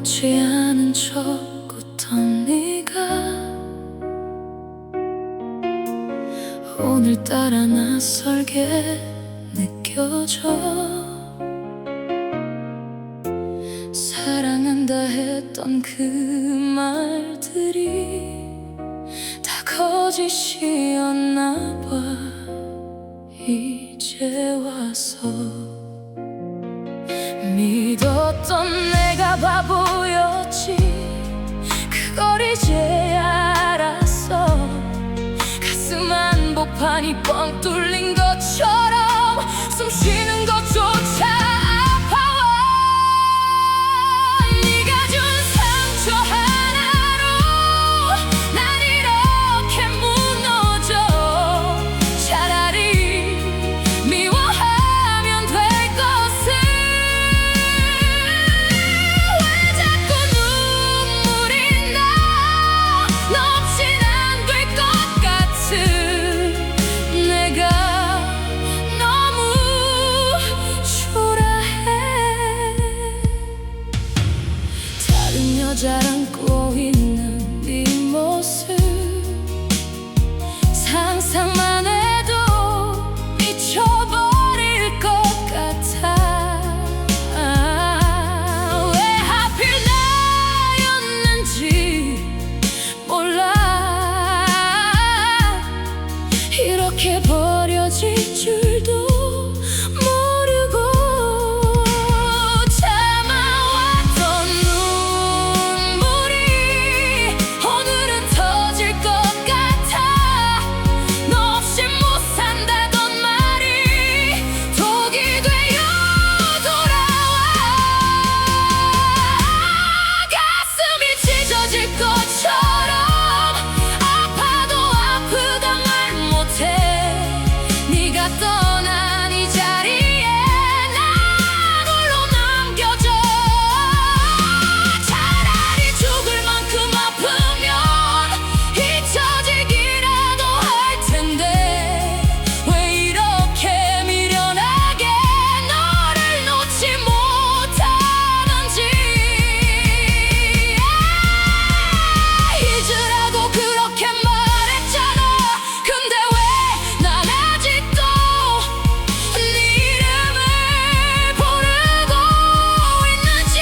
아무렇지 않은 척 웃던 네가 오늘따라 낯설게 느껴져. 사랑한다 했던 그 말들이 다 거짓이었나 봐. 이제 와서 믿었던 내가 바보였지. 그걸 이제 알았어. 가슴 한복판이 뻥 뚫린 것처럼 숨 쉬는 것조차 아파와. 네가 준 상처 하나로 난 이렇게 무너져. 차라리 미워하면 될 것을. 왜 자꾸 눈물이 나. 너 없인 안 될 것 같은 내가 너무 초라해. 다른 여자랑 꼭 있는 네 모습 상상만 해도 미쳐버릴 것 같아. 왜 하필 나였는지 몰라. 이렇게 버려질 줄도 모르고 참아왔던 눈물이 오늘은 터질 것 같아. 너 없이 못 산다던 말이 독이 되어 돌아와. 가슴이 찢어질 것처럼 아파도 아프다 말 못해. 네가 떠난 이 자리에 난 홀로 남겨져. 차라리 죽을 만큼 아프면 잊혀지기라도 할 텐데 왜 이렇게 미련하게 너를 놓지 못하는지. 잊으라고 그렇게 말했잖아. 근데 왜 난 아직도 네 이름을 부르고 있는지.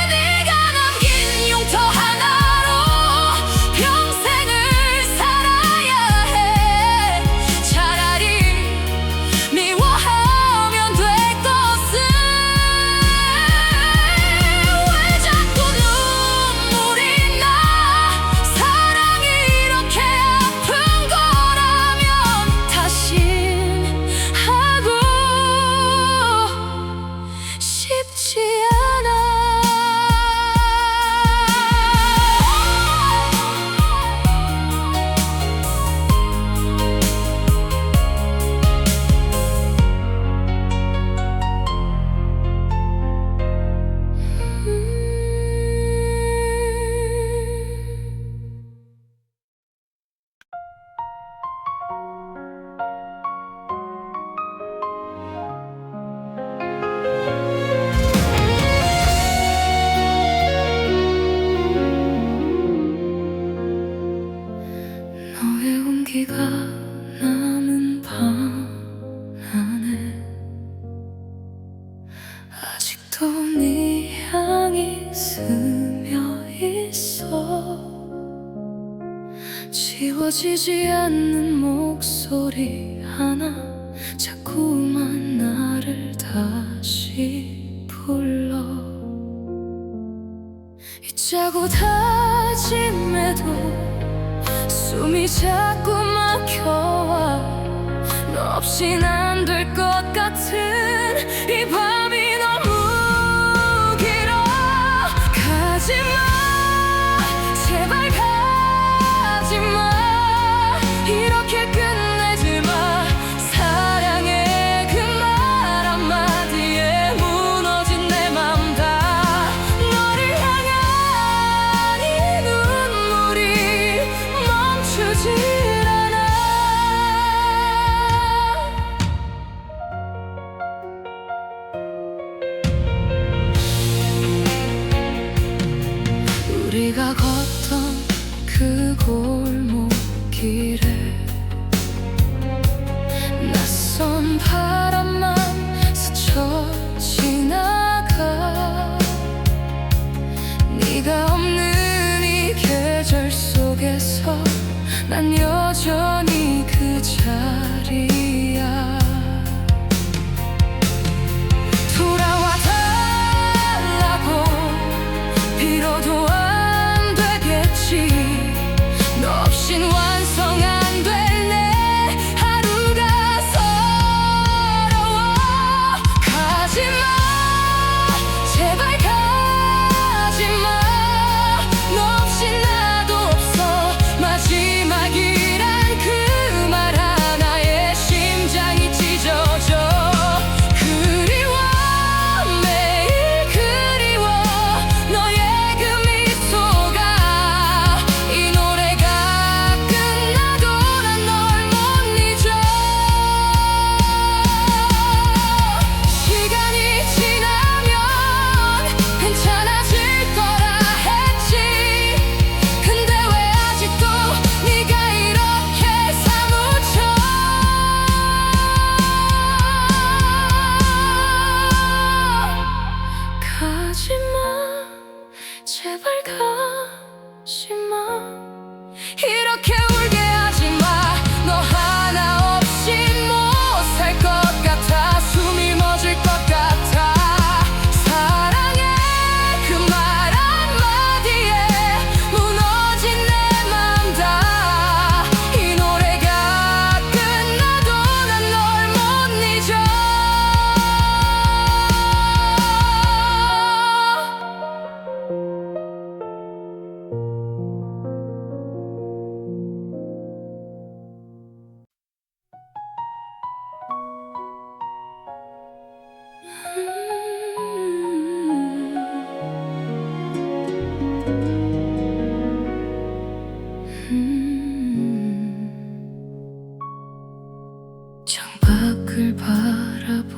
네가 남긴 용터 하나로 평생을 살아야 해. 차라리 미워하면 될 것을. 왜 자꾸 눈물이 나. 사랑이 이렇게 아픈 거라면 다신 하고 싶지 않아. 너의 온기가 남은 방 안에 아직도 네 향이 스며 있어. 지워지지 않는 목소리 하나 자꾸만 나를 다시 불러. 잊자고 다짐해도 숨이 자꾸 막혀와. 너 없인 안 될 것 같은 이 밤이 너무 길어. 가지마 제발 가지마. 이렇게 끝내지 마. 사랑해 그 말 한마디에 무너진 내 맘 다. 너를 향한 이 눈물이 멈추질 않아.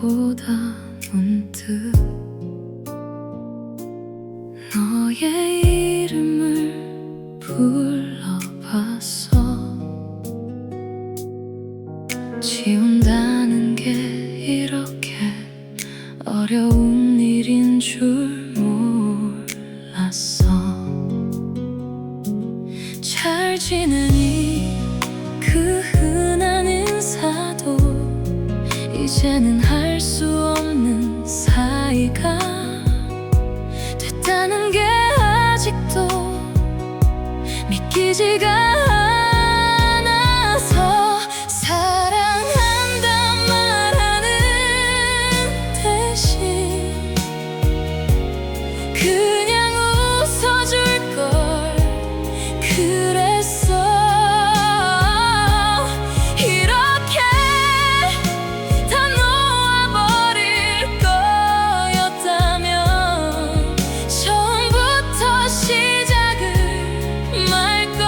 것보다 문득 너의 이름을 불러봤어. 지운다는 게 이렇게 어려운 일인 줄 몰랐어. 잘 지내니 그 흔한 인사도 이제는 할 수 없는 사이가 됐다는 게 아직도 믿기지가 않아서 사랑한다 말하는 대신 그냥 웃어줄걸 그랬어. 이렇게 다 놓아버릴 거였다면 처음부터 시작을 말걸.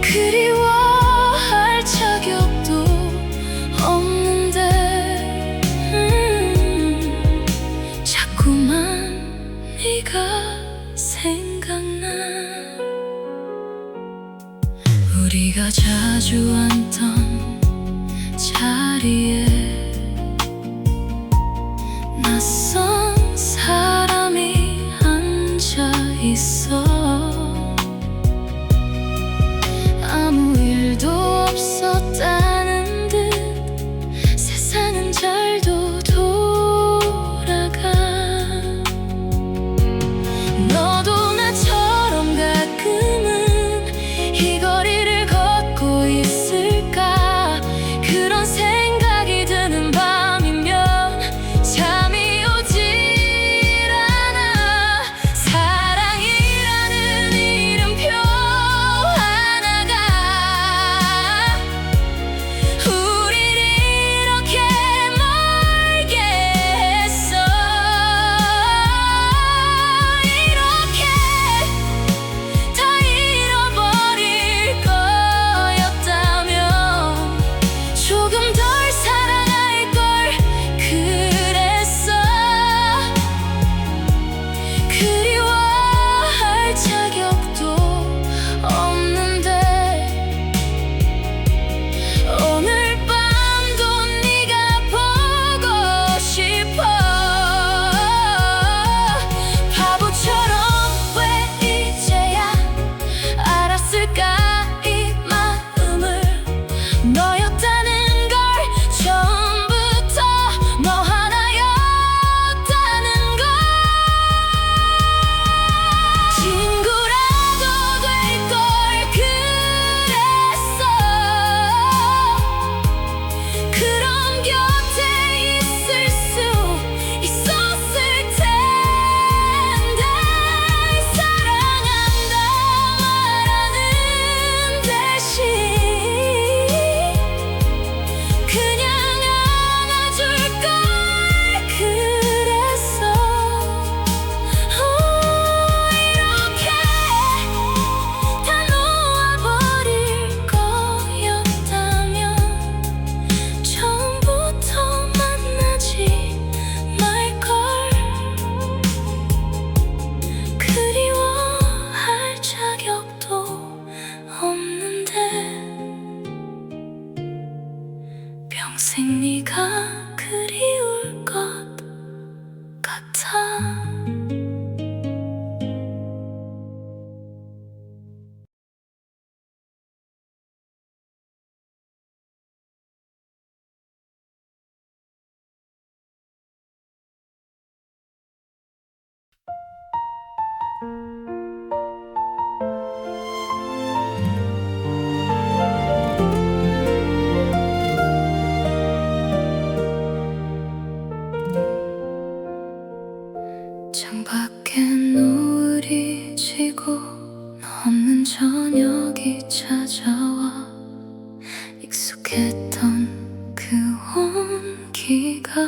그리워할 자격도 없는데 자꾸만 네가 생각나. 우리가 자주 앉던 자리에 낯선 사람이 앉아 있어. 아무 일도 없었다는 듯 세상은 잘도 돌아가. 너도 나처럼 가끔은 이 거리를 걷고 있을까. 그런 생각이 드는 밤이면 잠이 오질 않아. 사랑이라는 이름표 하나가 우릴 이렇게 멀게 했어. 이렇게 다 잃어버릴 거였다면 조금 덜 사랑할걸 그랬어. 그리워할 자격도 없는데 오늘 밤도 네가 보고 싶어. 바보처럼 왜 이제야 알았을까 이 마음을. 너였다는 걸 처음부터 너 하나였다는 걸. 친구라도 될 걸 그랬어. 그럼 곁에 있을 수 있었을 텐데. 사랑한다 말하는 대신 그냥 안아줄걸 그랬어. 이렇게 다 놓아버릴 거였다면 처음부터 만나지 말걸. 그리워할 자격도 없는데 평생 네가 그리울 것 같아. 창밖에 노을이 지고 너 없는 저녁이 찾아와. 익숙했던 그 온기가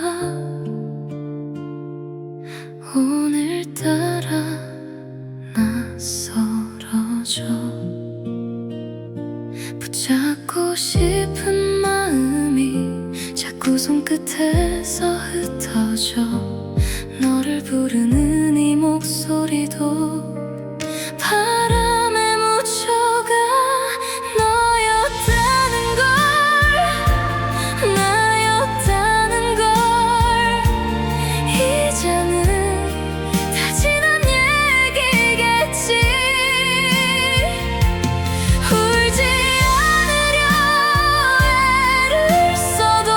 오늘따라 낯설어져. 붙잡고 싶은 마음이 두 손끝에서 흩어져 너를 부르는 이 목소리도 바람에 묻혀가 너였다는 걸, 나였다는 걸. 이제는 다 지난 얘기겠지. 울지 않으려 애를 써도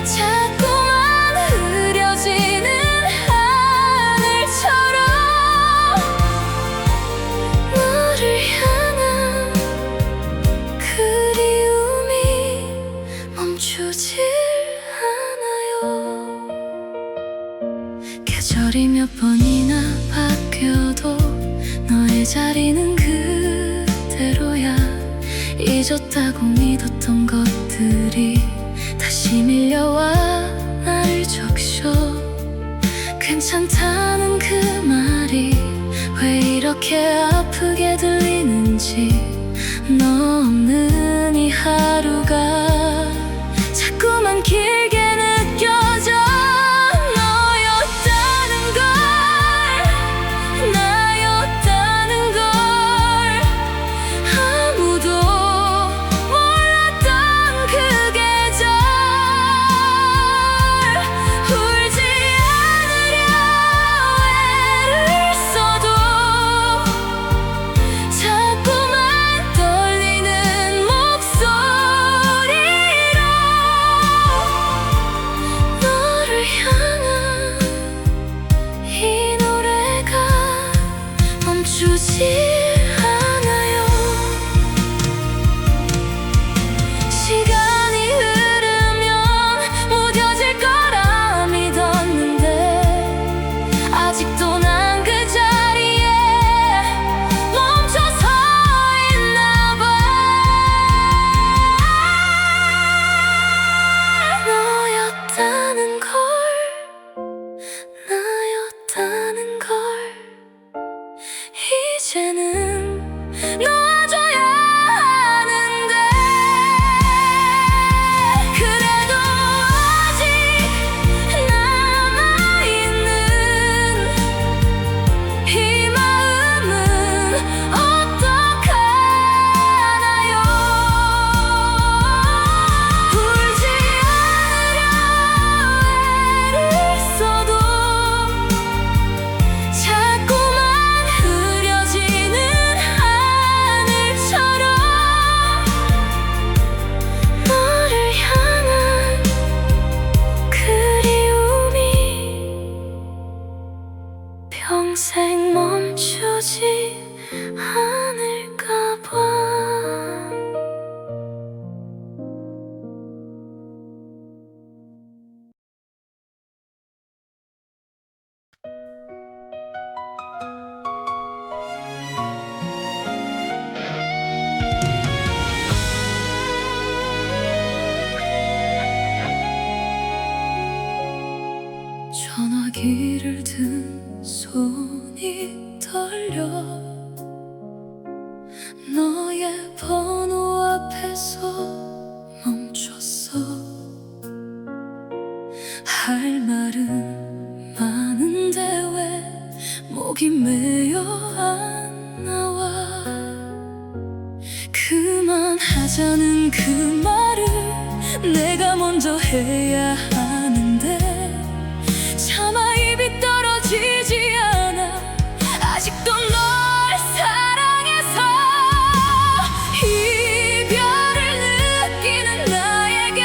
자꾸만 흐려지는 하늘처럼 너를 향한 그리움이 멈추질 않아요. 계절이 몇 번이나 바뀌어도 너의 자리는 그대로야. 잊었다고 믿었던 것들이 다시 밀려와 나를 적셔. 괜찮다는 그 말이 왜 이렇게 아프게 들리는지. 너 없는 이 하루가 자꾸만 길게 느껴져. 너였다는 걸, 나였다는 걸. 아무도 몰랐던 그 계절. 울지 않으려 애를 써도 자꾸만 떨리는 목소리로 너를 향한 이 노래가 멈추지 않아요. 시간이 흐르면 무뎌질 거라 믿었는데 아직도 난 그 자리에 멈춰서 있나 봐. 너였다는 걸, 나였다는 걸. 이제는 놓아줘야 하는데. 그래도 아직 남아있는 이 마음은 어떡하나요. 울지 않으려 애를 써도 자꾸만 흐려지는 하늘처럼 너를 향한 그리움이 평생 멈추지 않을까 봐. 전화기를 든 손이 떨려. 너의 번호 앞에서 멈췄어. 할 말은 많은데 왜 목이 메여 안 나와. 그만하자는 그 말을 내가 먼저 해야 하는데 차마 입이 떨어지지 않아. 아직도 널 사랑해서 이별을 느끼는 나에게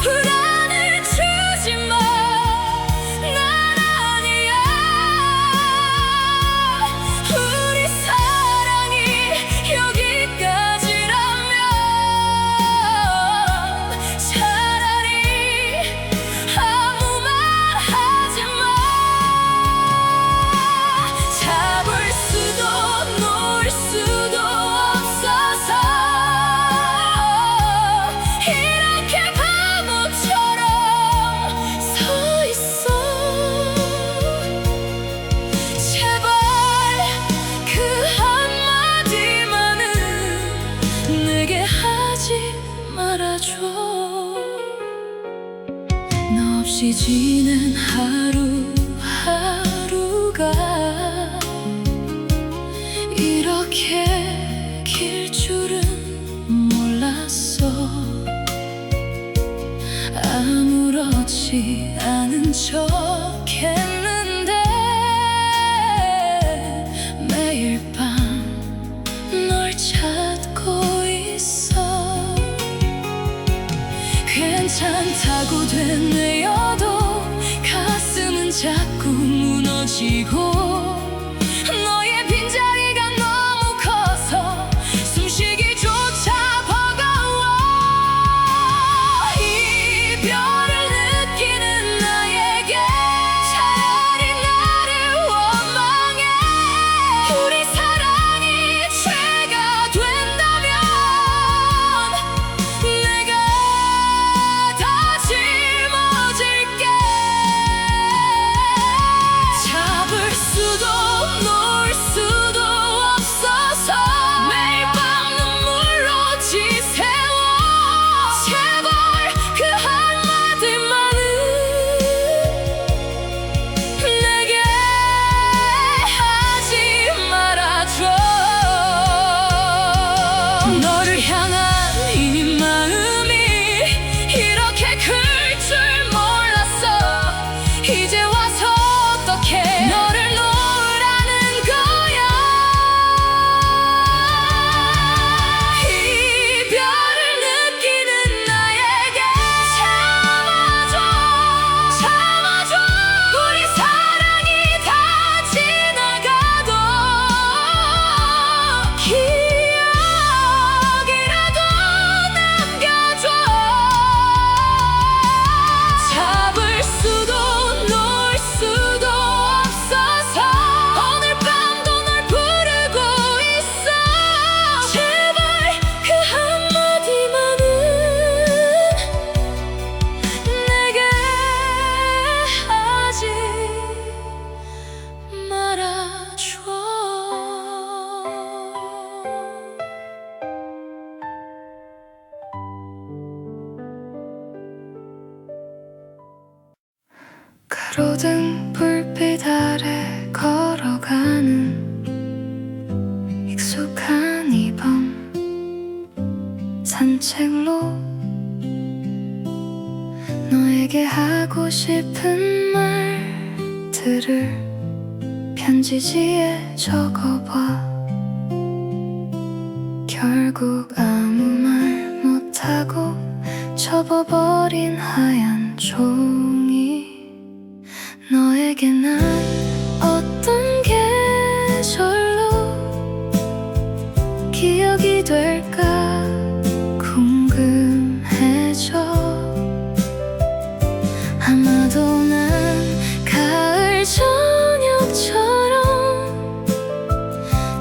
불안을 주지 마. 난 아니야. 우리 사랑이 여기까지라면 차라리 말아줘. 너 없이 지는 하루하루가 이렇게 길 줄은 몰랐어. 아무렇지 않은 척 했는데 매일 밤 널 찾고 있어. 괜찮다고 되뇌어도 가슴은 자꾸 무너지고 너의 빈자리가 너무 커서 숨쉬기조차 버거워. 이별을 느끼는 나에게 차라리 나를 원망해. 우리 사랑이 죄가 된다면 내가 다 짊어질게. 잡을 수도 놓을 수도 없어서 매일 밤 눈물로 지새워. 제발 그 한마디만은 내게 하지 말아줘. 너를 향한 이 마음이 이렇게 클 줄 몰랐어. 이제 와서 어떻게 너를 놓으라는 거야. 이별을 느끼는 나에게 참아줘, 참아줘. 우리 사랑이 다 지나가도 기억이라도 남겨줘. 잡을 수도 놓을 수도 없어서 오늘 밤도 널 부르고 있어. 제발 그 한마디만은 내게 하지 말아줘. 가로등 불빛 아래 걸어가는 익숙한 이 밤 산책로 너에게 하고 싶은 말들을 편지지에 적어봐. 결국 아무 말 못하고 접어버린 하얀 종이. 너에게 난 어떤 계절로 기억이 될까 궁금해져. 아마도 난 가을 저녁처럼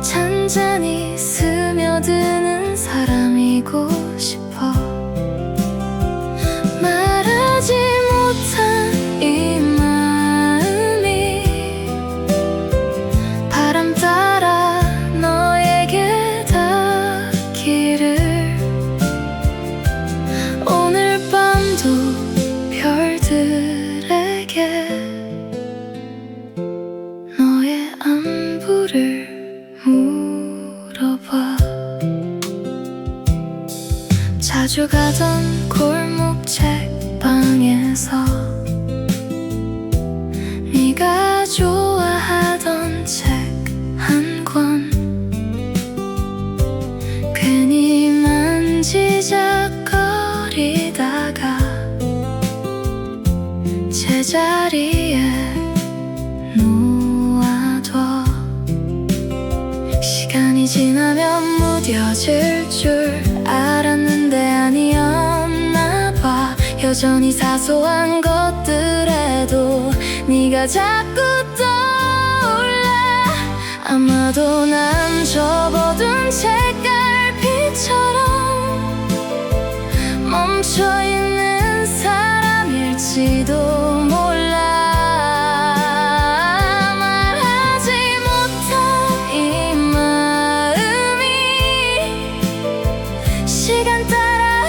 잔잔히 스며드는 사람이고 싶어. 말하지 못한 이 마음이 바람 따라 너에게 닿기를. 오늘 밤도 별들에게 너의 안부를 물어봐. 자주 가던 골목 책방에서 네가 좋아하던 책 한 권 괜히 만지작거리다가 제자리에 놓아둬. 시간이 지나면 무뎌질 줄 알았는데 아니었나 봐. 여전히 사소한 것들에도 네가 자꾸 떠올라. 아마도 난 접어둔 책갈피처럼 멈춰있는 사람일지도 몰라. 말하지 못한 이 마음이 시간 따라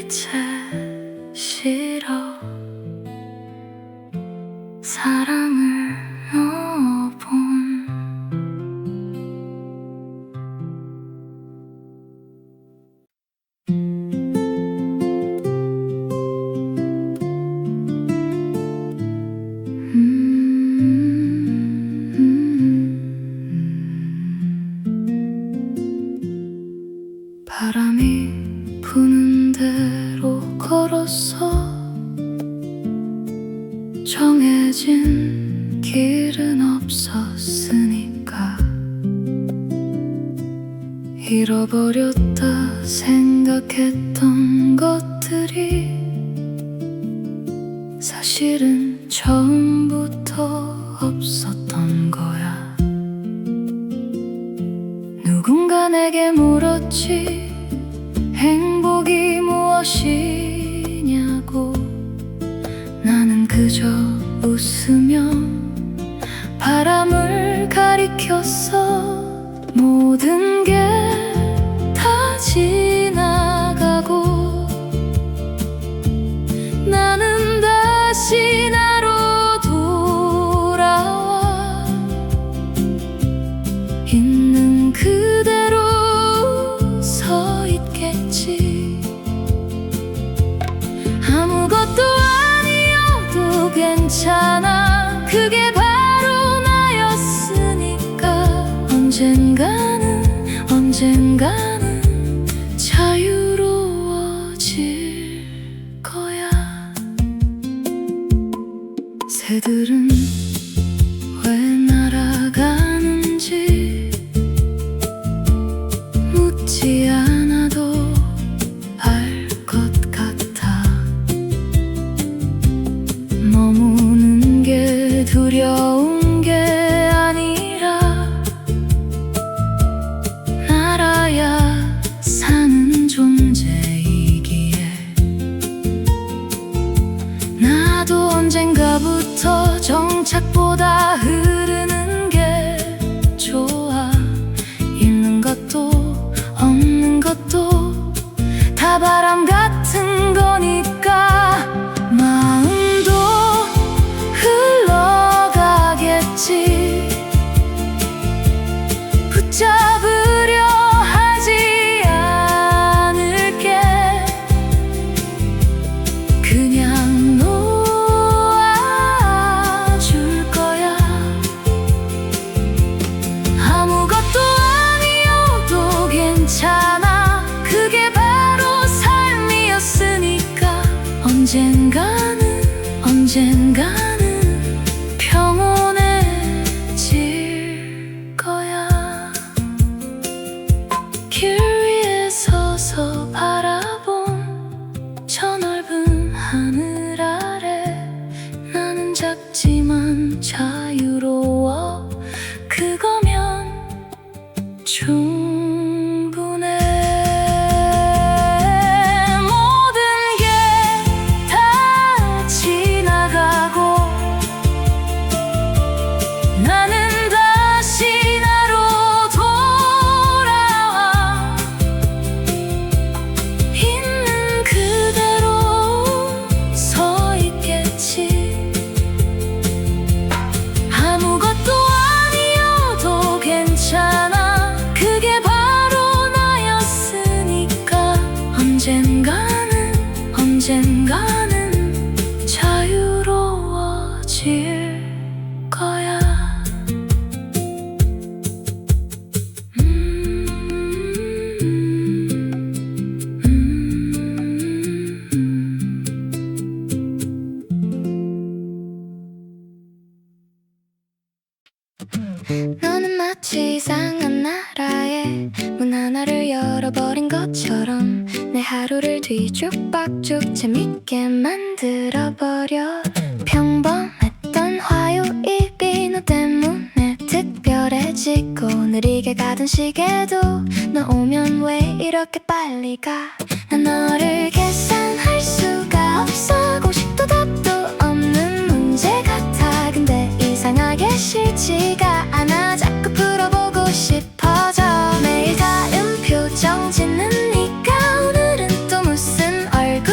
이제 싫어. 사랑을 넣어본 바람이 부는 대로 걸었어. 정해진 길은 없었으니까. 잃어버렸다 생각했던 것들이 사실은 처음부터 없었던 거야. 누군가 내게 물었지, 행복이 무엇이냐고. 나는 그저 웃으며 바람을 가리켰어. 모든 게 다 지나가고 나는 다시 나로 돌아와. 있는 그대로 서 있겠지. 아무것도 아니어도 괜찮아. 그게 바로 나였으니까. 언젠가는 자유로워질 거야. 새들은 왜 날아가는지 묻지 않아도 알 것 같아. 머무는 게 두려운 게 아니라 날아야 사는 존재이기에. 나도 언젠가부터 정착보다 흐르는 게 좋아. 있는 것도 없는 것도 다 바람 같은 거니까. 마음도 흘러가겠지. 붙잡으려 하지 않을게. 그냥 놓아줄 거야. 아무것도 아니어도 괜찮아. 그게 바로 삶이었으니까. 언젠가는 평온해질 거야. 길 위에 서서 바라본 저 넓은 하늘 아래. 나는 작지만 자유로워. 그거면 충분해. 모든 게 다 지나가고 나는 다시 나로 돌아와. 있는 그대로 서 있겠지. 아무것도 아니어도 괜찮아. 그게 바로 나였으니까. 언젠가는 자유로워질 거야. 너는 마치 이상한 나라에 문 하나를 열어버린 것처럼 내 하루를 뒤죽박죽 재밌게 만들어버려. 평범했던 화요일이 너 때문에 특별해지고 느리게 가던 시계도 너 오면 왜 이렇게 빨리 가. 난 너를 계산할 수가 없어. 공식도 답도 없는 문제 같아. 근데 이상하게 싫지가 않아. 자꾸 풀어보고 싶어져. 매일 다른 표정 짓는 네가 오늘은 또 무슨 얼굴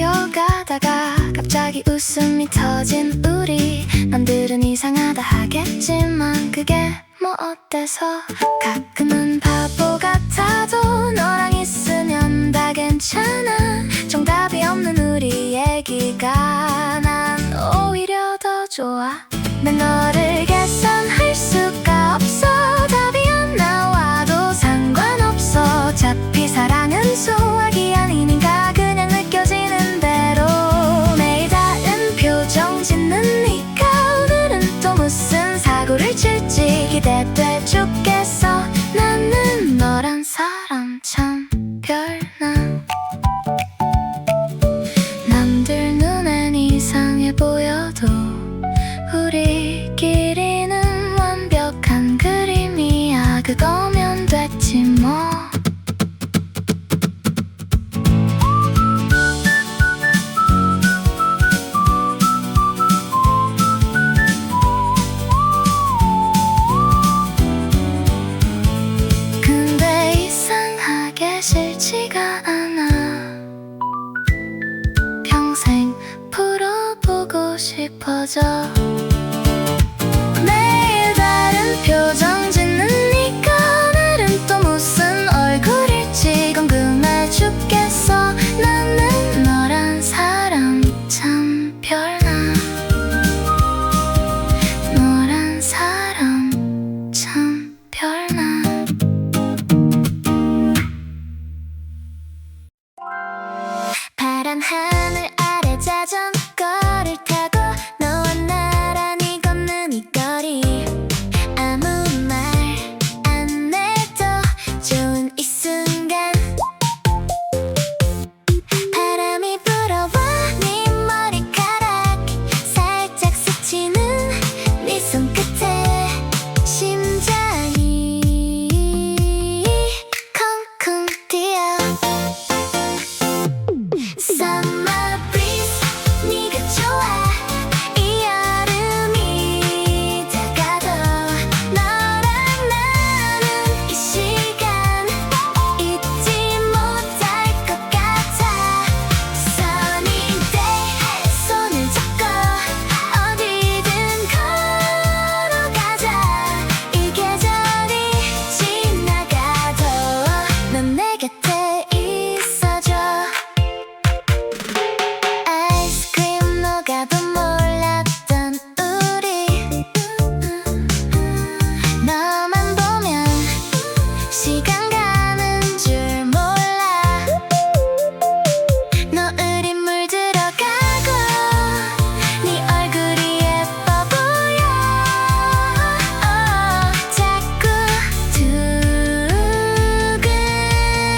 달려가다가 갑자기 웃음이 터진 우리. 남들은 이상하다 하겠지만 그게 뭐 어때서. 가끔은 바보 같아도 너랑 있으면 다 괜찮아. 정답이 없는 우리 얘기가 난 오히려 더 좋아. 난 너를 계산할 수가 없어. 답이 안 나와도 상관없어. 어차피 사랑은 수학이 아니니까 그냥 느껴지는 대로. 매일 다른 표정 짓는 네가 오늘은 또 무슨 사고를 칠지 기대돼 죽겠어. 나는 너란 사람 참 별나. 남들 눈엔 이상해 보여도 우리끼리는 완벽한 그림이야. 그거면 됐지 뭐. 근데 이상하게 싫지가 않아. 평생 풀어보고 싶어져. 매일 다른 표정 짓는 네가 오늘은 또 무슨 얼굴일지 궁금해 죽겠어. 나는 너란 사람 참 별나. 너란 사람 참 별나. 파란 하늘 아래 자전거를 타고 너와 나란히 걷는 이 거리. 아무 말 안 해도 좋은 이 순간. 바람이 불어와 네 머리카락 살짝 스치는 네 손끝에 심장이 쿵쿵 뛰어. Summer breeze 네가 좋아. 이 여름이 다가도 너랑 나는 이 시간 잊지 못할 것 같아. Sunny day 손을 잡고 어디든 걸어가자. 이 계절이 지나가도 넌 내 곁에 있어줘. 아이스크림 녹아도 몰랐던 우리. 너만 보면 시간 가는 줄 몰라. 노을이 물들어가고 네 얼굴이 예뻐 보여. 자꾸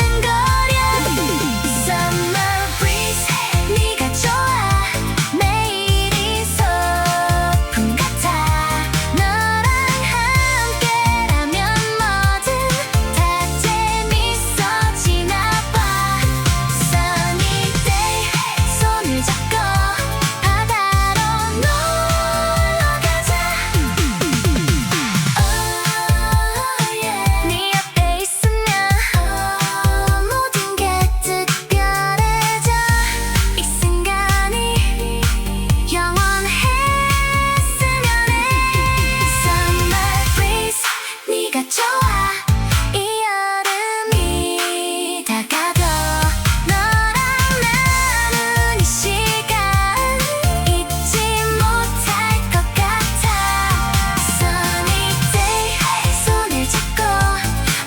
두근거려. Summer breeze 네가 좋아. 매일이 소풍 같아. 너랑 함께라면 뭐든 다 재밌어지나 봐. Sunny day 손을 잡고 바다로 놀러 가자. Oh yeah. 네 옆에 있으면 모든 게 특별해져. 이 순간이 영원했으면 해. Summer breeze 네가 좋아. 이 여름이 다가도 너랑 나는 이 시간 잊지 못할 것 같아. Sunny day 손을 잡고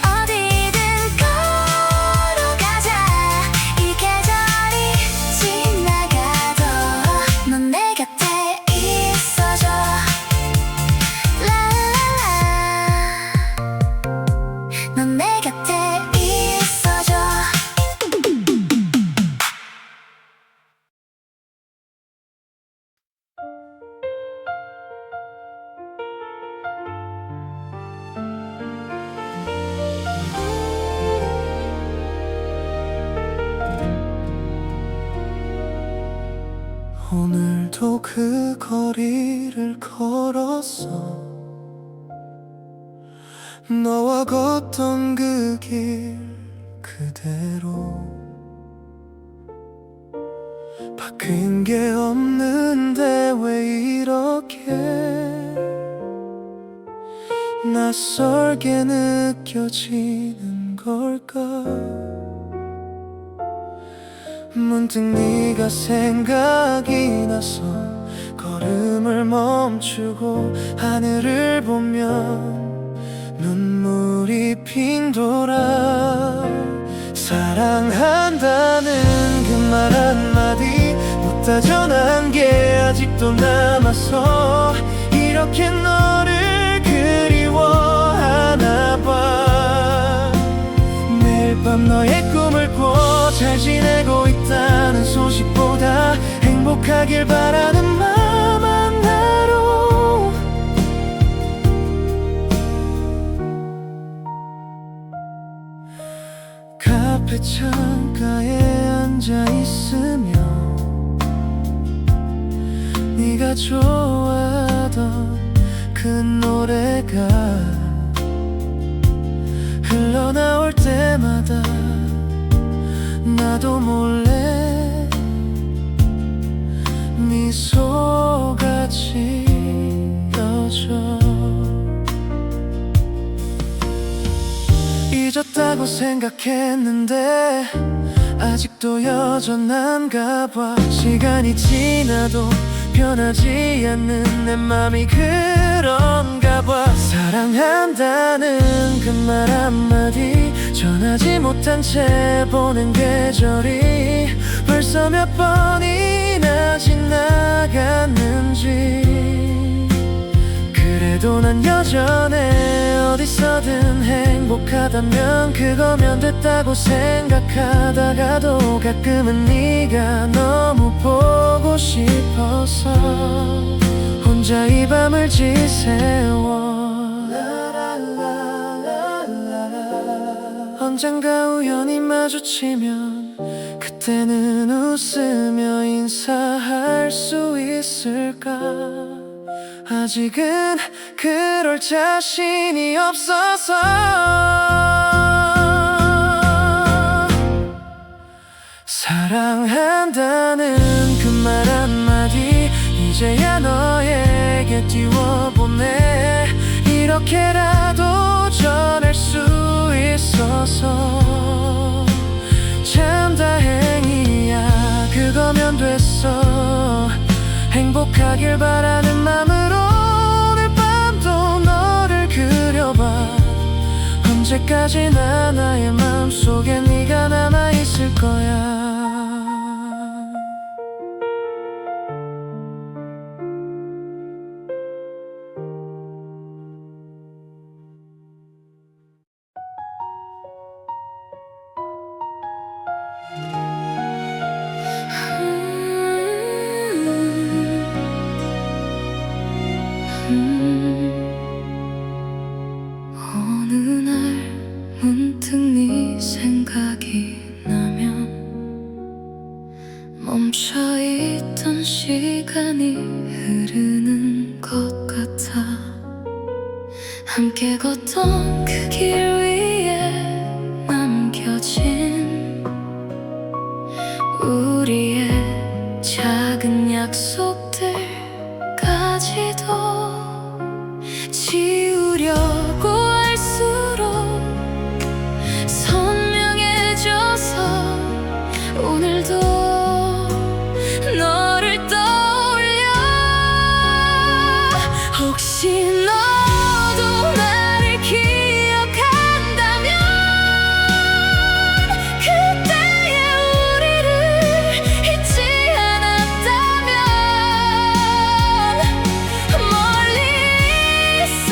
어디든 걸어가자. 이 계절이 지나가도 넌 내 곁에 있어줘. 라라라 넌 내 곁에 있어줘. 오늘도 그 거리를 걸었어. 너와 걷던 그 길 그대로. 바뀐 게 없는데 왜 이렇게 낯설게 느껴지는 걸까? 문득 네가 생각이 나서 걸음을 멈추고 하늘을 보면 눈물이 핑 돌아. 사랑한다는 그 말 한마디 못 다져난 게 아직도 남아서 이렇게 너를 그리워하나 봐. 매일 밤 너의 꿈을 꿔 잘 지내고 있다는 소식보다 행복하길 바라는 마음 하나로 카페 창가에 앉아 있으며 네가 좋아하던 그 노래가 흘러나올 때마다 나도 몰래 미소가 지어져. 잊었다고 생각했는데 아직도 여전한가 봐. 시간이 지나도 변하지 않는 내 맘이 그런가 봐. 사랑한다는 그 말 한마디 전하지 못한 채 보낸 계절이 벌써 몇 번이나 지나갔는지. 그래도 난 여전해. 어디서든 행복하다면 그거면 됐다고 생각하다가도 가끔은 네가 너무 보고 싶어서 혼자 이 밤을 지새워. 언젠가 우연히 마주치면 그때는 웃으며 인사할 수 있을까? 아직은 그럴 자신이 없어서. 사랑한다는 그 말 한마디 이제야 너에게 띄워보내. 이렇게라도 전할 수 있어서 참 다행이야. 그거면 됐어. 행복하길 바라는 맘으로 오늘 밤도 너를 그려봐. 언제까지나 나의 마음속에 네가 남아있을 거야. 어느 날 문득 네 생각이 나면 멈춰있던 시간이 흐르는 것 같아. 함께 걷던 그 길 위에 남겨진 우리의 작은 약속들까지도 지우려고 할수록 선명해져서 오늘도 너를 떠올려. 혹시 너도 나를 기억한다면 그때의 우리를 잊지 않았다면 멀리 있어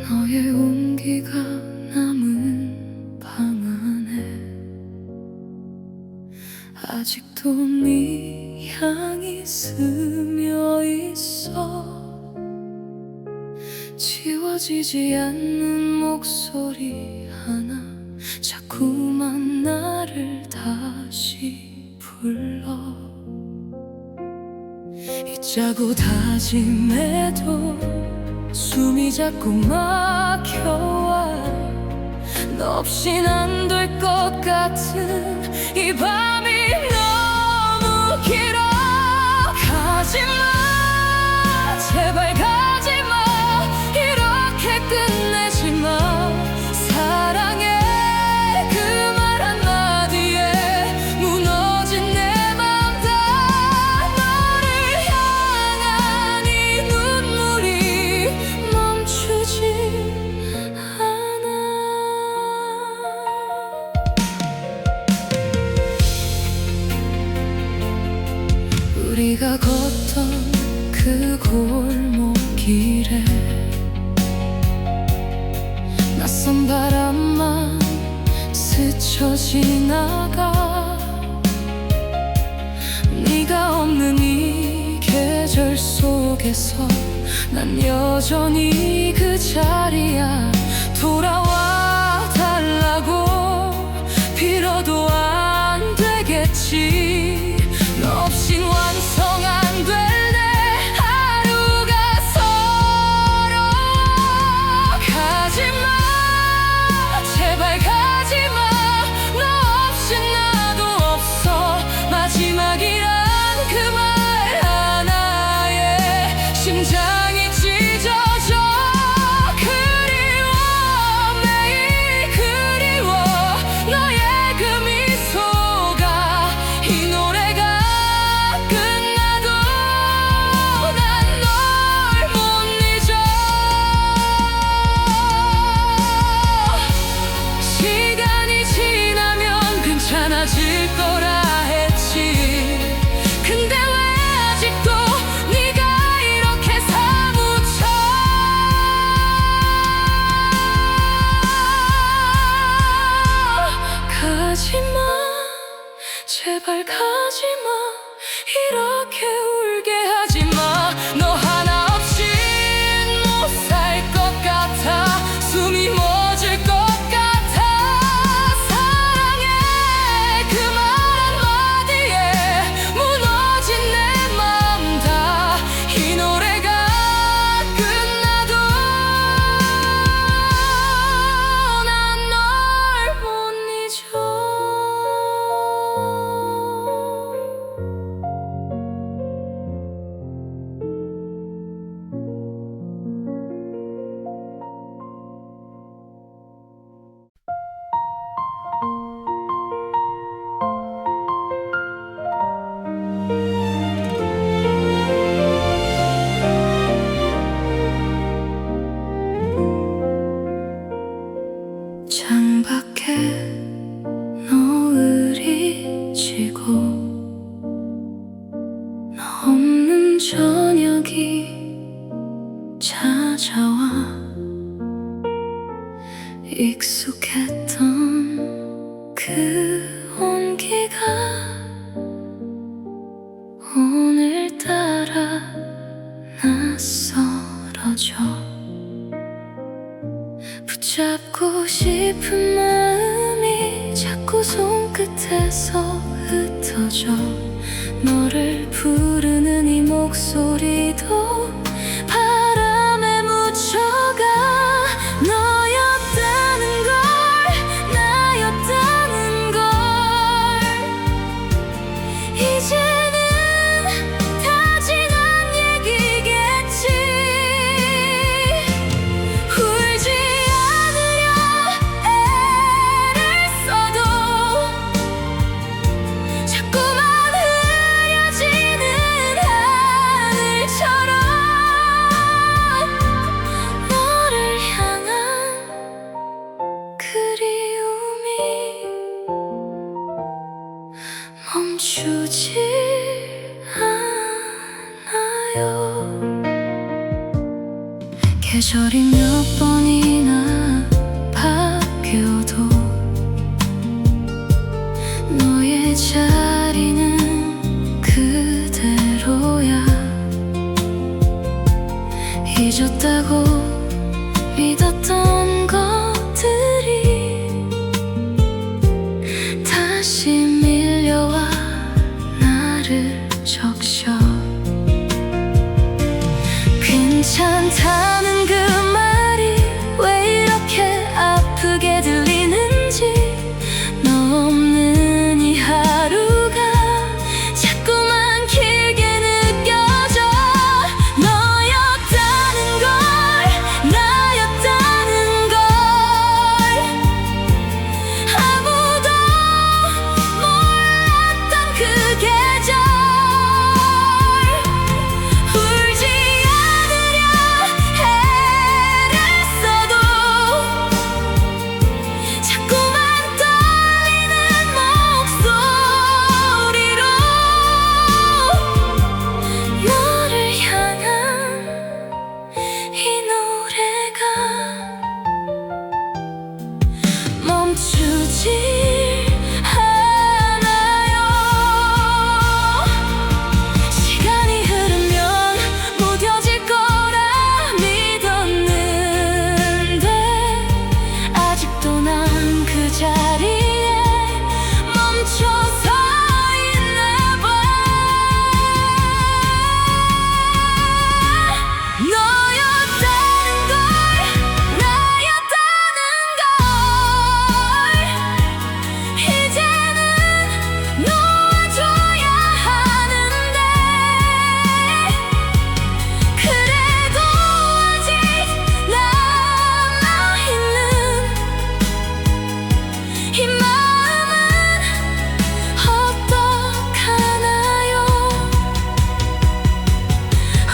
너의 온기가 남은 방 안에 아직도 네 향이 스며 있어. 지워지지 않는 목소리 하나 자꾸만 나를 다시 불러. 잊자고 다짐해도 숨이 자꾸 막혀와. 너 없인 안 될 것 같은 이 밤이 너무 길어. 가지마, 제발 가지마. 이렇게 끝내지마. 사랑해 그 말 한마디에 무너진 내 맘 다. 너를 향한 이 눈물이 멈추지 않아. 우리가 걷던 그 골목길에 낯선 바람만 스쳐 지나가. 네가 없는 이 계절 속에서 난 여전히 그 자리야. 돌아와 달라고 빌어도 안 되겠지. 너 없인 완성 안 될 내 하루가 서러워. 가지마, 제발 가지마. 너 없인 나도 없어. 마지막이란 그 말 하나에 심장이 찢어져. 그리워, 매일 그리워. 너의 그 미소가. 이 노래가 끝나도 난 널 못 잊어. 시간이 지나면 괜찮아질 거라 했지. 근데 왜 아직도 네가 이렇게 사무쳐. 가지마, 제발 가지마. 이렇게 울게 하지마. 너 하나 없인 못 살 것 같아. 숨이 멎을 것 같아. 사랑해 그 말 한마디에 무너진 내 맘 다. 이 노래가 끝나도 난 널 못 잊어. 창밖에 노을이 지고 너 없는 저녁이 찾아와. 익숙했던 그 온기가 오늘따라 낯설어져. 붙잡고 싶은 마음이 자꾸 손끝에서 흩어져. 너를 부르는 이 목소리도 바람에 묻혀가. 너였다는 걸, 나였다는 걸. 이제는 다 지난 얘기겠지. 울지 않으려 애를 써도 자꾸만 흐려지는 하늘처럼. 계절이 몇 번이나 바뀌어도 너의 자리는 그대로야. 잊었다고 믿었던 것들이 다시 밀려와 나를 적셔. 괜찮다는 그 말이 왜 이렇게 아프게 들리는지, 너 없는 이 하루가 자꾸만 길게 느껴져. 너였다는 걸, 나였다는 걸 아무도 몰랐던 그 계절. 울지 않으려 애를 써도 자꾸만 떨리는 목소리로 너를 향한 이 노래가 멈추질 않아요. 시간이 흐르면 무뎌질 거라 믿었는데 아직도 난 그 자리에 멈춰서 있나 봐. 너였다는 걸, 나였다는 걸 이제는 놓아줘야 하는데, 그래도 아직 남아있는 이 마음은 어떡하나요?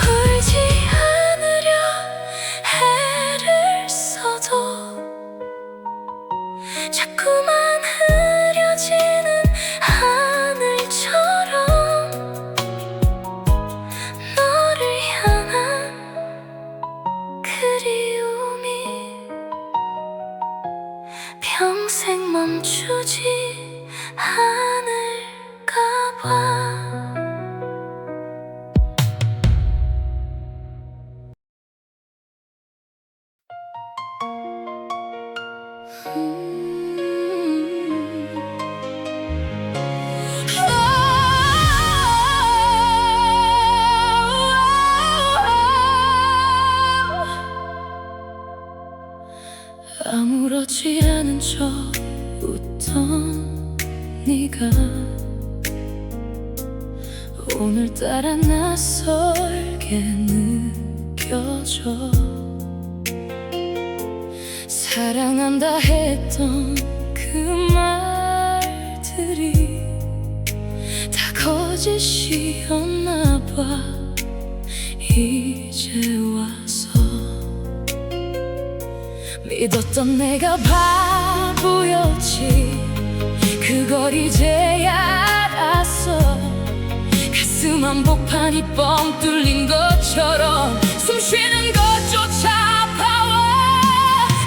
울지 않으려 애를 써도 자꾸만 흐려지는 하늘처럼 너를 향한 그리움이 평생 멈추지 않을까 봐. 아무렇지 않은 척 웃던 네가 오늘따라 낯설게 느껴져. 사랑한다 했던 그 말들이 다 거짓이었나 봐. 이제 와서 믿었던 내가 바보였지. 그걸 이제야 알았어. 가슴 한복판이 뻥 뚫린 것처럼 숨 쉬는 것조차 아파워.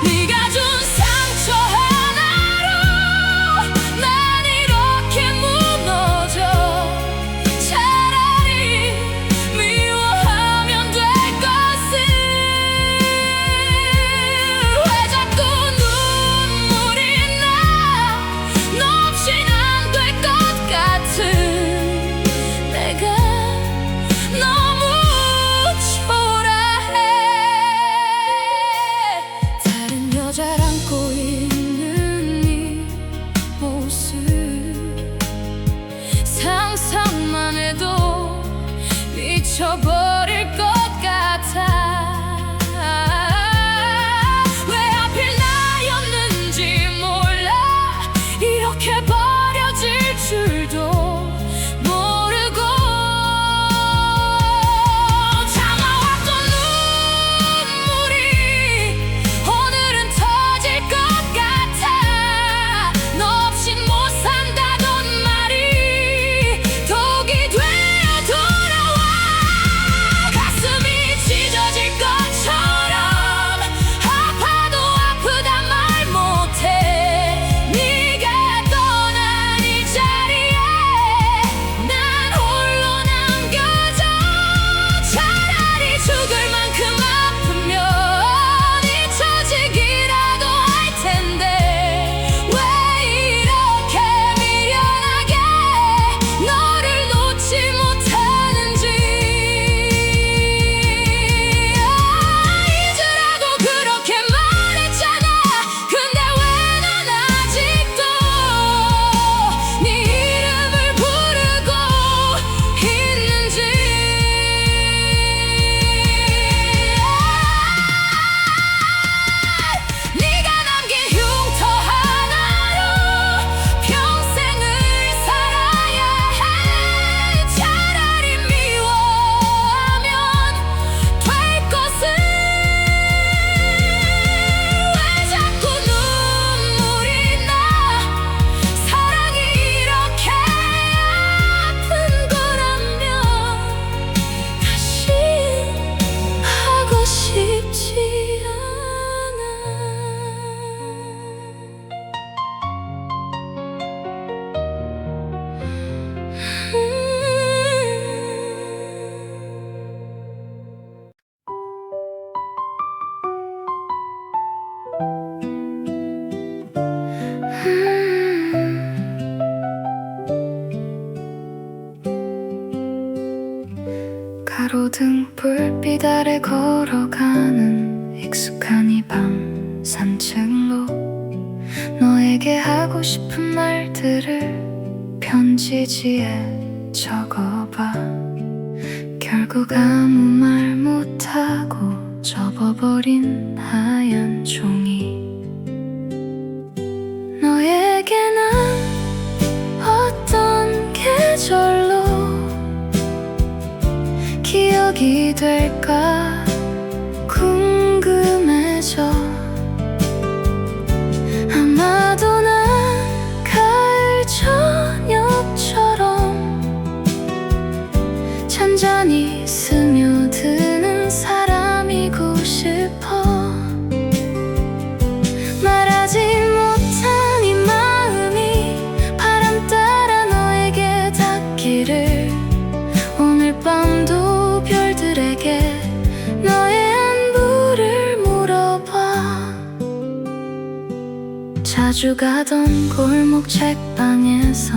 네가 준 상처 하나로 난 이렇게 무너져. 차라리 미워하면 될 것을 왜 자꾸 눈물이 나. 너 없인 안 될 것 같은 내가 너무 별빛 아래 걸어가는 익숙한 이 밤 산책로, 너에게 하고 싶은 말들을 편지지에 적어봐. 결국 아무 말 못하고 접어버린 하얀 종이. 너에게 난 어떤 계절로 기억이 될까 궁금해져. 아마도 난 가을 저녁처럼 잔잔히 스며드는 사람이고 싶어. 말하지 못한 이 마음이 바람 따라 너에게 닿기를. 오늘 밤도 별들에게 너의 안부를 물어봐. 자주 가던 골목 책방에서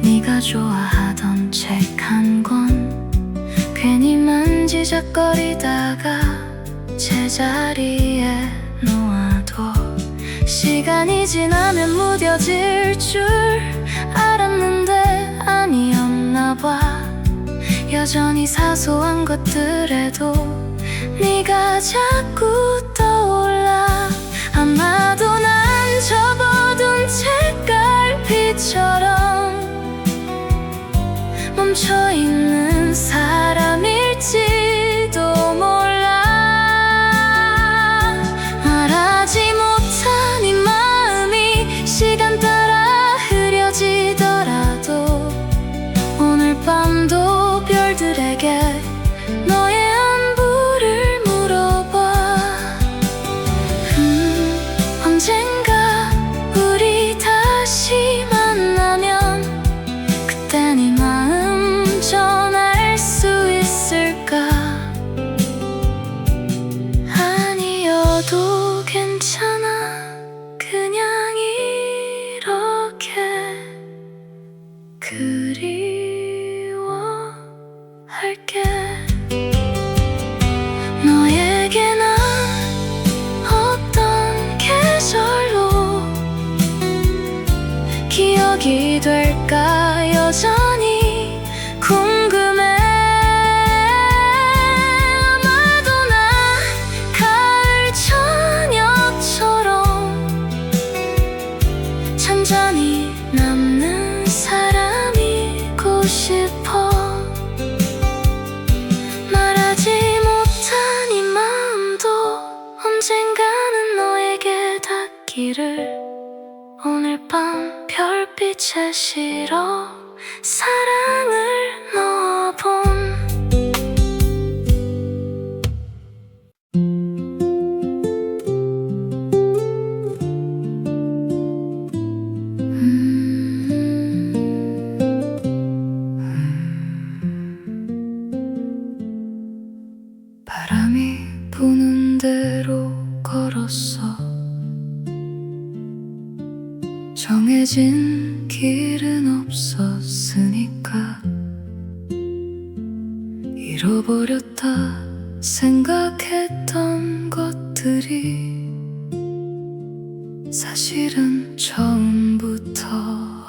네가 좋아하던 책 한 권 괜히 만지작거리다가 제자리에 놓아둬. 시간이 지나면 무뎌질 줄 알았는데 아니었나 봐. 여전히 사소한 것들에도 네가 자꾸 떠올라. 아마도 난 접어둔 책갈피처럼 멈춰있는 사람일지도 몰라. 말하지 못한 이 마음이 시간 따라 흐려지더라도 오늘 밤도 별들에게 너의 안부를 물어봐. 언젠가 우리 다시 만나면 그때 네 마음 전할 수 있을까. 아니어도 괜찮아, 그냥 이렇게 그리워할게. 너에게 난 어떤 계절로 기억이 될까 여전히 궁금해. 아마도 난 가을 저녁처럼 잔잔히 남는 사람이고 싶어. 말하지 못한 이 마음도 언젠가는 너에게 닿기를. 오늘 밤 별빛에 실어 사랑을 넣어본. 바람이 부는 대로 걸었어. 정해진 길은 없었으니까. 잃어버렸다 생각했던 것들이 사실은 처음부터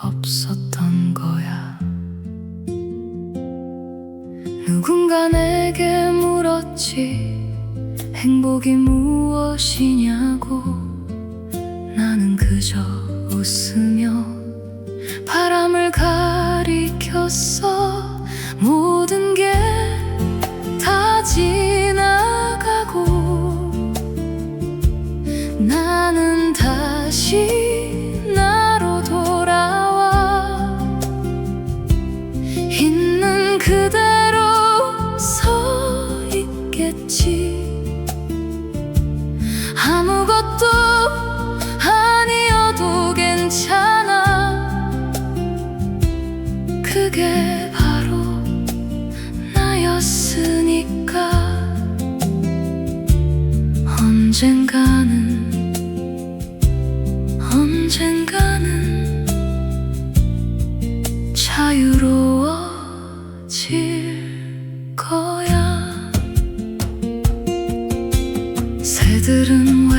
없었던 거야. 누군가 내게 물었지, 행복이 무엇이냐고. 나는 그저 웃으며 바람을 가리켰어. 모든 게 다 지나가고 나는 다시 나로 돌아와. 있는 그대로 서 있겠지. 아무것도 아니어도 괜찮아. 그게 바로 나였으니까. 언젠가는 자유로워질 거야. 새들은 왜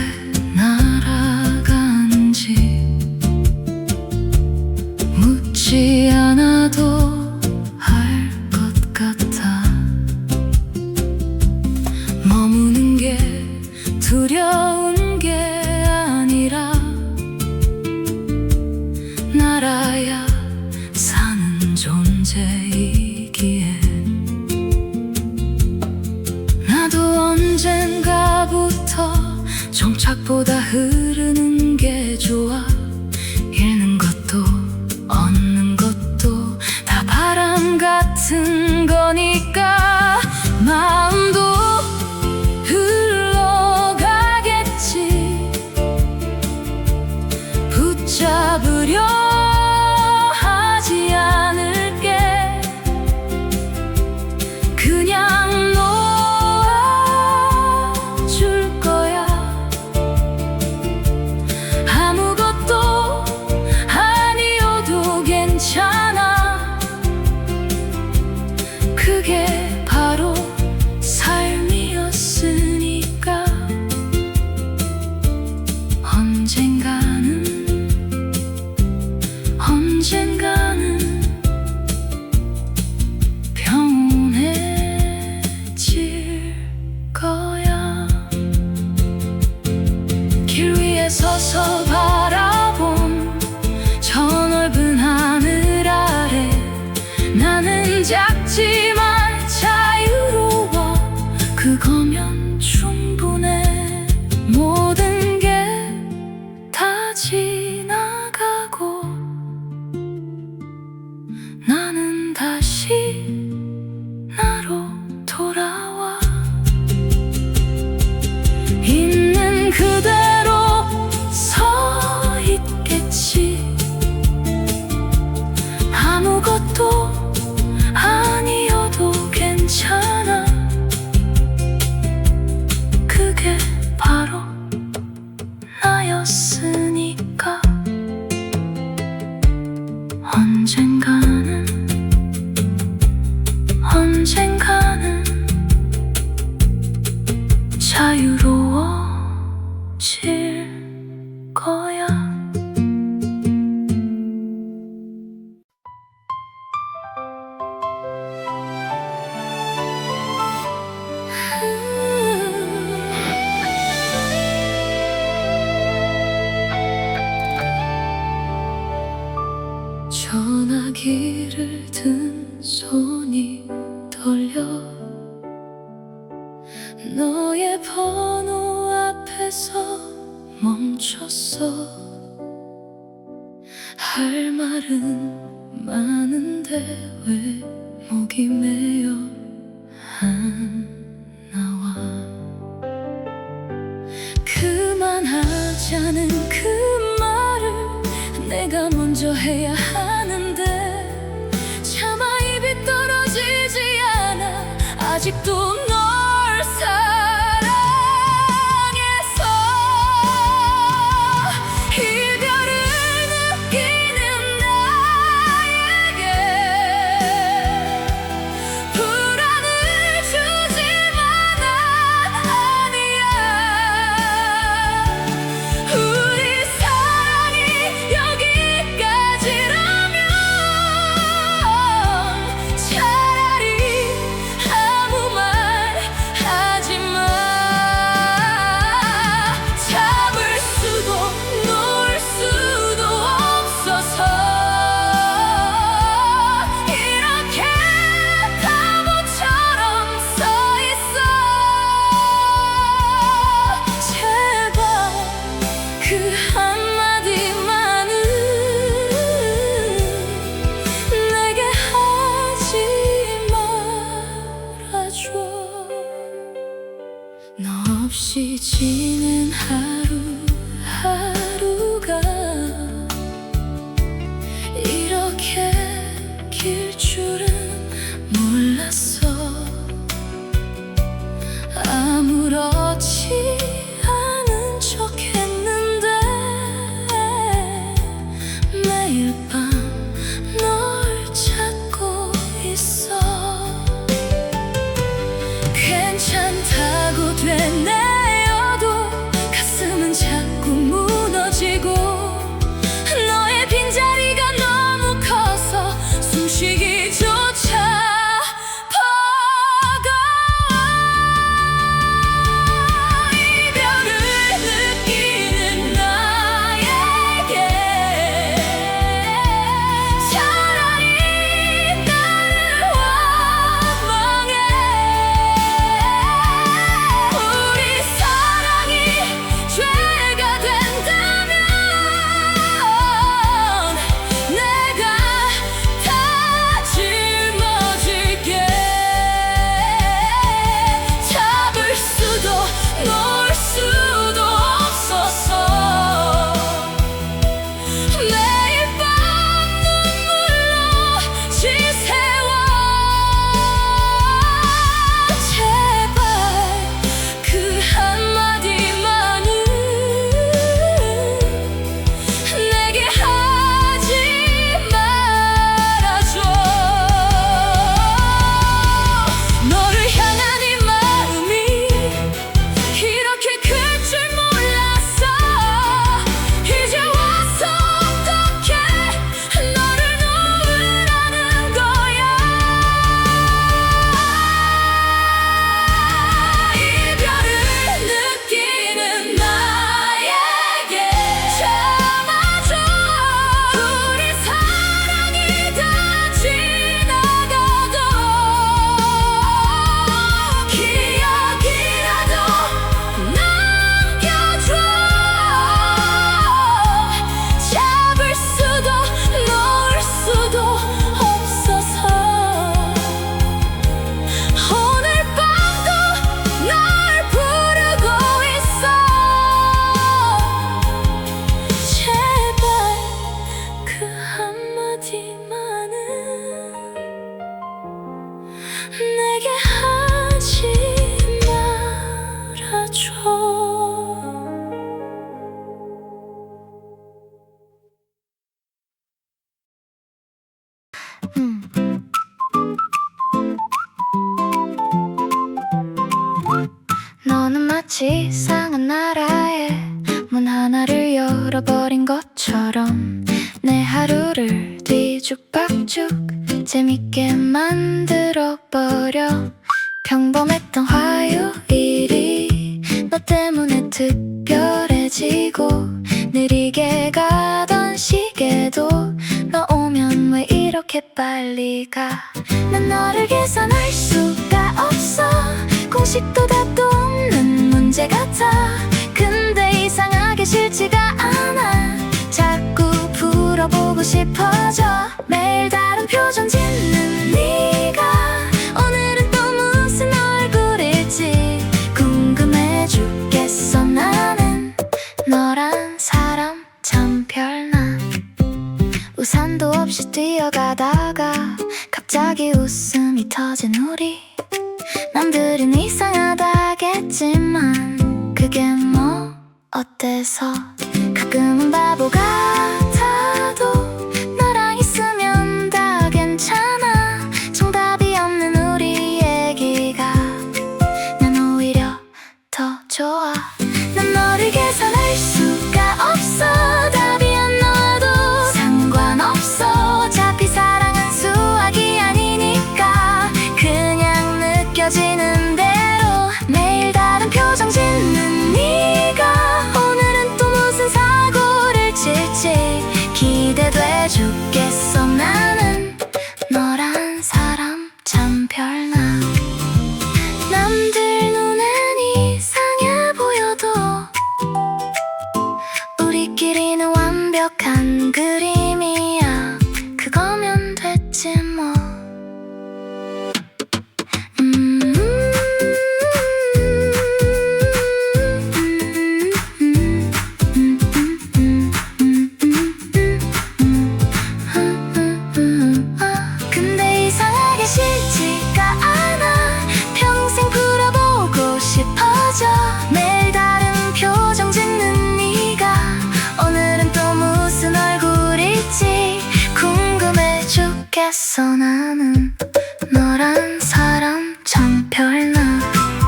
날아가는지 묻지 않아도 알 것 같아. 머무는 게 두려운 게 아니라 날아야 사는 존재이기에. 나도 언젠가부터 종착보다 흐르는 게 좋아. 잃는 것도 얻는 것도 다 바람 같은 거니까. 마음도 흘러가겠지. 붙잡으려 하지 않을게. 그냥 놓아줄 거야. 아무것도 아니어도 괜찮아. 그게 바로 삶이었으니까. 언젠가는 평온해질 거야. 길 위에 서서 바라본 저 넓은 하늘 아래 나는 작지만 자유로워. 그거면 충분해. 모든 게 다 지나가고 나는 다시 나로 돌아와. 있는 그대로 서 있겠지. 아무것도 아니어도 괜찮아. 그게 바로 나였으니까. 언젠가는 자유로워질 거야. 전화기를 든 손이 떨려. 너의 번호 앞에서 멈췄어. 할 말은 많은데 왜 목이 메여 안 나와. 그만하자는 그 말을 내가 먼저 해야 하는데 차마 입이 떨어지지 않아. 아직도 널 사랑해서. 이별을 느끼는 나에게 불안을 주지만 난 아니야. 우리 사랑이 여기까지라면 차라리 아무 말 하지 마. 잡을 수도 놓을 수도 없어서 이렇게 바보처럼 서 있어. 제발 그 한마디만은 내게 하지 말아줘. 너 없이 지낸 하루하루가 이렇게 길 줄은 몰랐어. 아무렇지 않은 척 했는데 매일 밤 널 찾고 있어. 괜찮다고 되뇌어도 너는 마치 이상한 나라에 문 하나를 열어버린 것처럼 내 하루를 뒤죽박죽 재밌게 만들어버려. 평범했던 화요일이 너 때문에 특별해지고, 느리게 가던 시계도 너 오면 왜 이렇게 빨리 가. 난 너를 계산할 수가 없어. 공식도 답도 없는 문제 같아. 근데 이상하게 싫지가 않아. 자꾸 풀어보고 싶어져. 매일 다른 표정 짓는 네가 오늘은 또 무슨 얼굴일지 궁금해 죽겠어. 나는 너란 사람 참 별나. 우산도 없이 뛰어가다가 갑자기 웃음이 터진 우리. 남들은 이상하다겠지만 그게 뭐 어때서. 가끔은 바보 같아도 너랑 있으면 다 괜찮아. 정답이 없는 우리 얘기가 난 오히려 더 좋아. 난 너를 계산할 수가 없어. 답이 안 나와도 상관없어. 어차피 사랑은 수학이 아니니까 그냥 느껴지는 대로. 매일 다른 표정 짓는 네가 오늘은 또 무슨 사고를 칠지 기대돼 죽겠어. 나는 너란 사람 참 별나. 남들 눈엔 이상해 보여도 우리끼리는 완벽한 그림이야. 그거면 됐지 뭐. 근데 이상하게 싫지가 않아. 평생 풀어보고 싶어져. 매일 다른 표정 짓는 네가 오늘은 또 무슨 얼굴일지 궁금해 죽겠어. 나는 너란 사람 참 별나.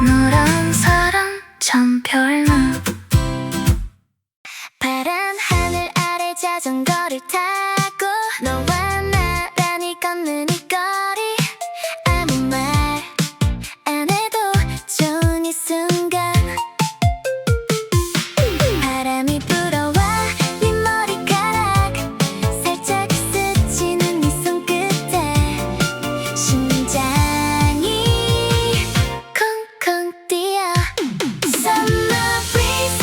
너란 사람 참 별나. 파란 하늘 아래 자전거를 타고 너와 나란히 걷는 이 거리. 아무 말 안 해도 좋은 이 순간. 바람이 불어와 네 머리카락 살짝 스치는 네 손끝에 심장이 쿵쿵 뛰어. Summer breeze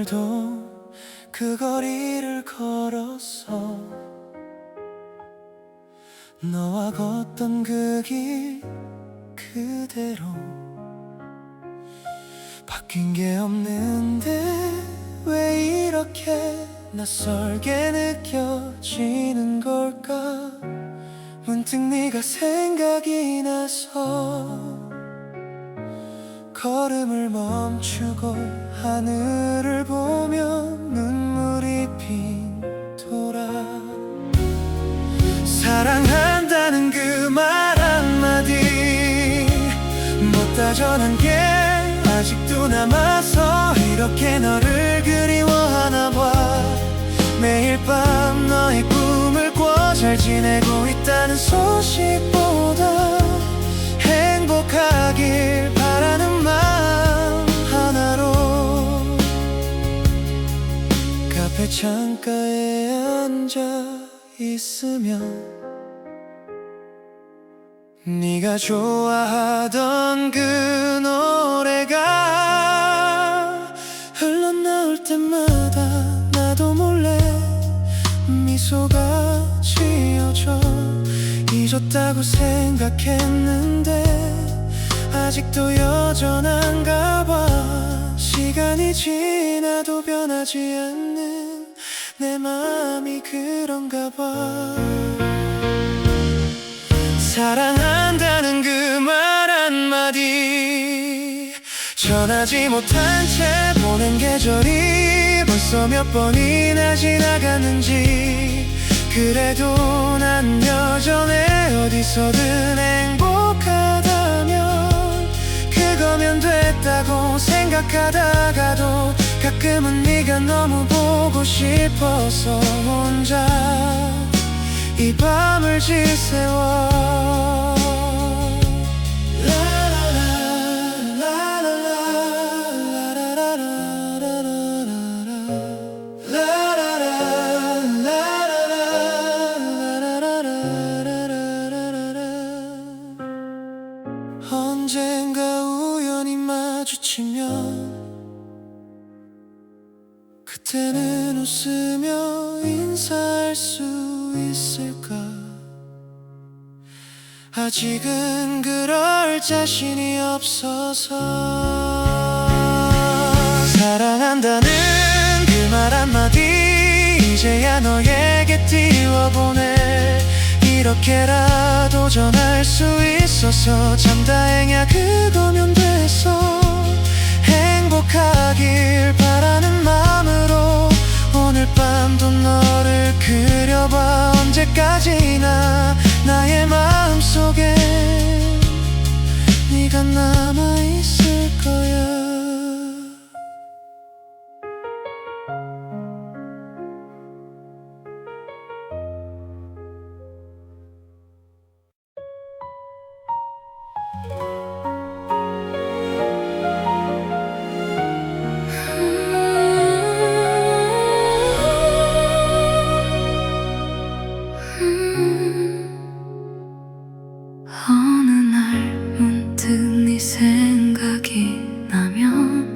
오늘도 그 거리를 걸었어. 너와 걷던 그 길 그대로 바뀐 게 없는데 왜 이렇게 낯설게 느껴지는 걸까? 문득 네가 생각이 나서 걸음을 멈추고 하늘을 보며 눈물이 빈돌아. 사랑한다는 그 말 한마디 못다 전한 게 아직도 남아서 이렇게 너를 그리워하나 봐. 매일 밤 너의 꿈을 꿔 잘 지내고 있다는 소식보다 행복하길 바라는 마음 하나로 카페 창가에 앉아 있으면 네가 좋아하던 그 노래가 흘러나올 때마다 나도 몰래 미소가 지어져. 잊었다고 생각했는데 아직도 여전한가 봐. 시간이 지나도 변하지 않는 내 마음이 그런가 봐. 사랑한다는 그 말 한마디 전하지 못한 채 보낸 계절이 벌써 몇 번이나 지나갔는지 그래도 난 여전해. 어디서든 행복하다면 그거면 됐다고 생각하다가도 가끔은 네가 너무 보고 싶어서 혼자 이 밤을 지새워. 언젠가 우연히 마주치면 그때는 웃으며 인사할 수 있을까? 아직은 그럴 자신이 없어서. 사랑한다는 그 말 한마디 이제야 너에게 띄워보내. 이렇게라도 전할 수 있어서 참 다행이야. 그거면 됐어. 행복하길 바라는 마음으로 오늘 밤도 너를 그려봐. 언제까지나 나의 마음속에 네가 남아있을 거야. 어느 날 문득 네 생각이 나면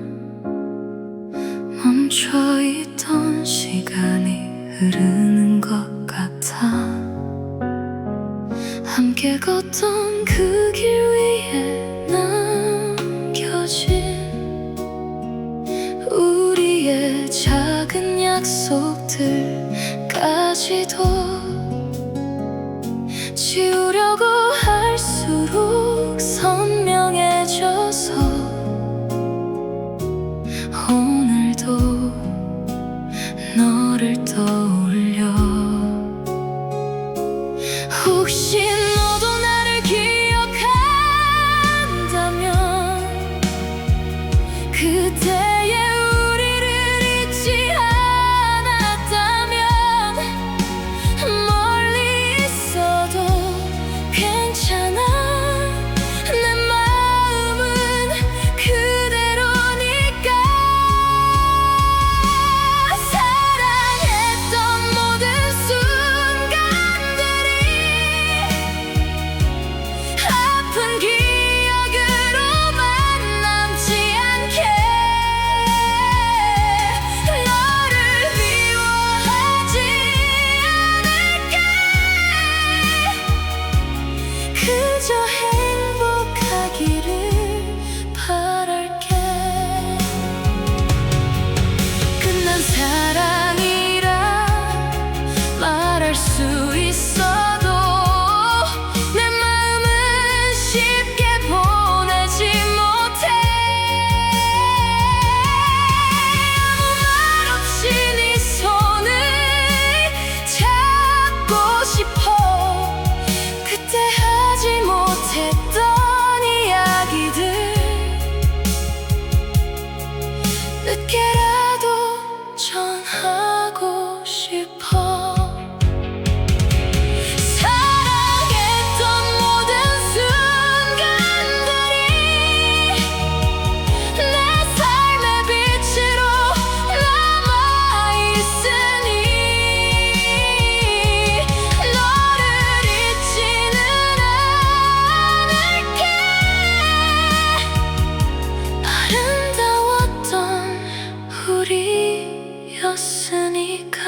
멈춰있던 시간이 흐르는 것 같아. 함께 걷던 그 길 위에 남겨진 우리의 작은 약속들까지도 지우려고 할수록 선명해져서 오늘도 너를 떠올려. 혹시 너도 나를 기억한다면 그때의 우리를 잊지 않았다면 멀리 있어도 괜찮아. 내 마음은 그대로니까. 사랑했던 우리였으니까.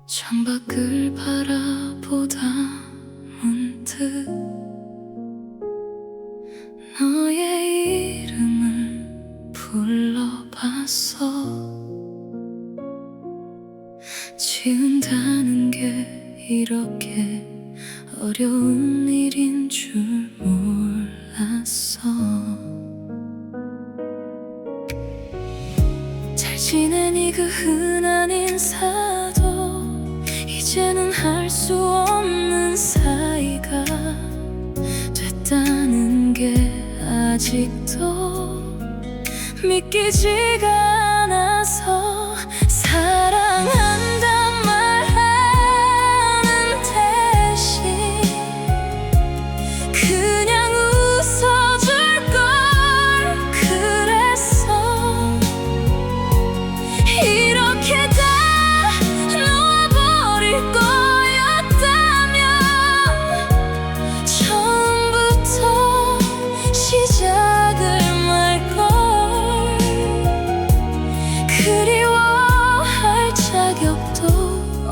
창밖을 바라보다 문득 너의 이름을 불러봤어. 지운다는 게 이렇게 어려운 일인 줄 몰랐어. 잘 지내니 그 흔한 인사도 이제는 할 수 없는 사이가 됐다는 게 아직도 믿기지가 않아서 사랑한단 말하는 대신 그냥 웃어줄걸 그랬어. 이렇게 다 놓아버릴 거였다면 처음부터 시작을 말걸. 그리워할 자격도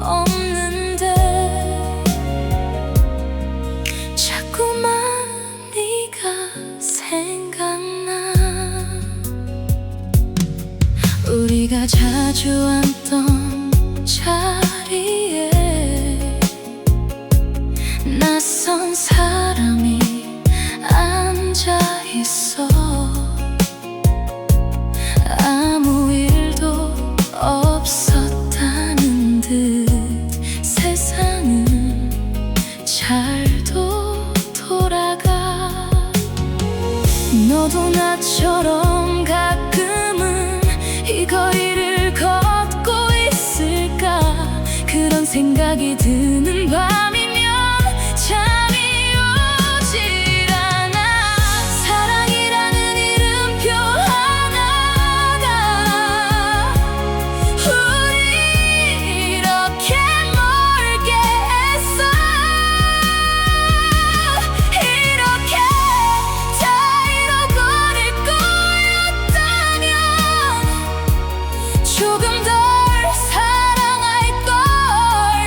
없는데 자꾸만 네가 생각나. 우리가 자주 앉던 자리에 낯선 사람이 앉아있어. 아무 일도 없었다는 듯 세상은 잘도 돌아가. 너도 나처럼 가끔은 이 거리를 걷고 있을까. 그런 생각이 드는 밤이면 잠이 오질 않아. 사랑이라는 이름표 하나가 우리 이렇게 멀게 했어. 이렇게 다 잃어버릴 거였다면 조금 덜 사랑할 걸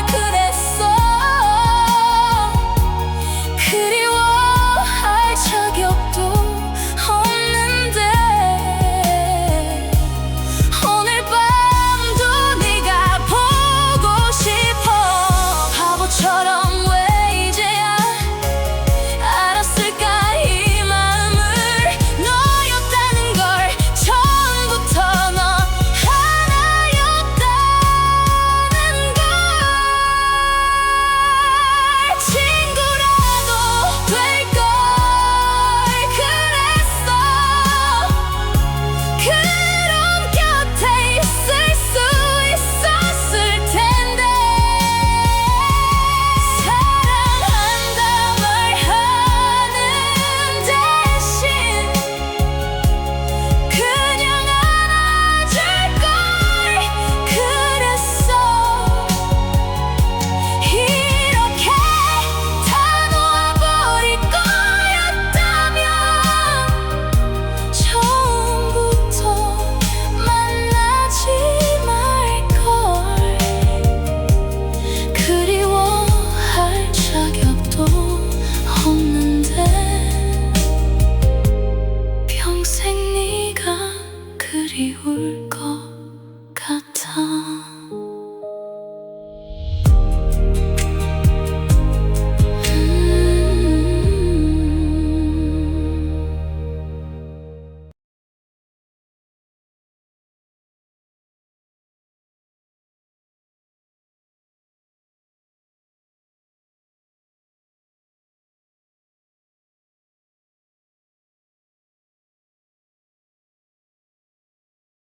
그랬어. 그리워할 자격도 없는데 오늘 밤도 네가 보고 싶어. 바보처럼 왜 이제야 알았을까 이 마음을. 너였다는 걸 처음부터 너 하나였다는 걸. 친구라도 될 걸 그랬어. 그럼 곁에 있을 수 있었을 텐데. 사랑한다 말하는 대신 그냥 안아줄걸 그랬어. 이렇게 다 놓아버릴 거였다면 처음부터 만나지 말걸. 그리워할 자격도 없는데 평생 네가 그리울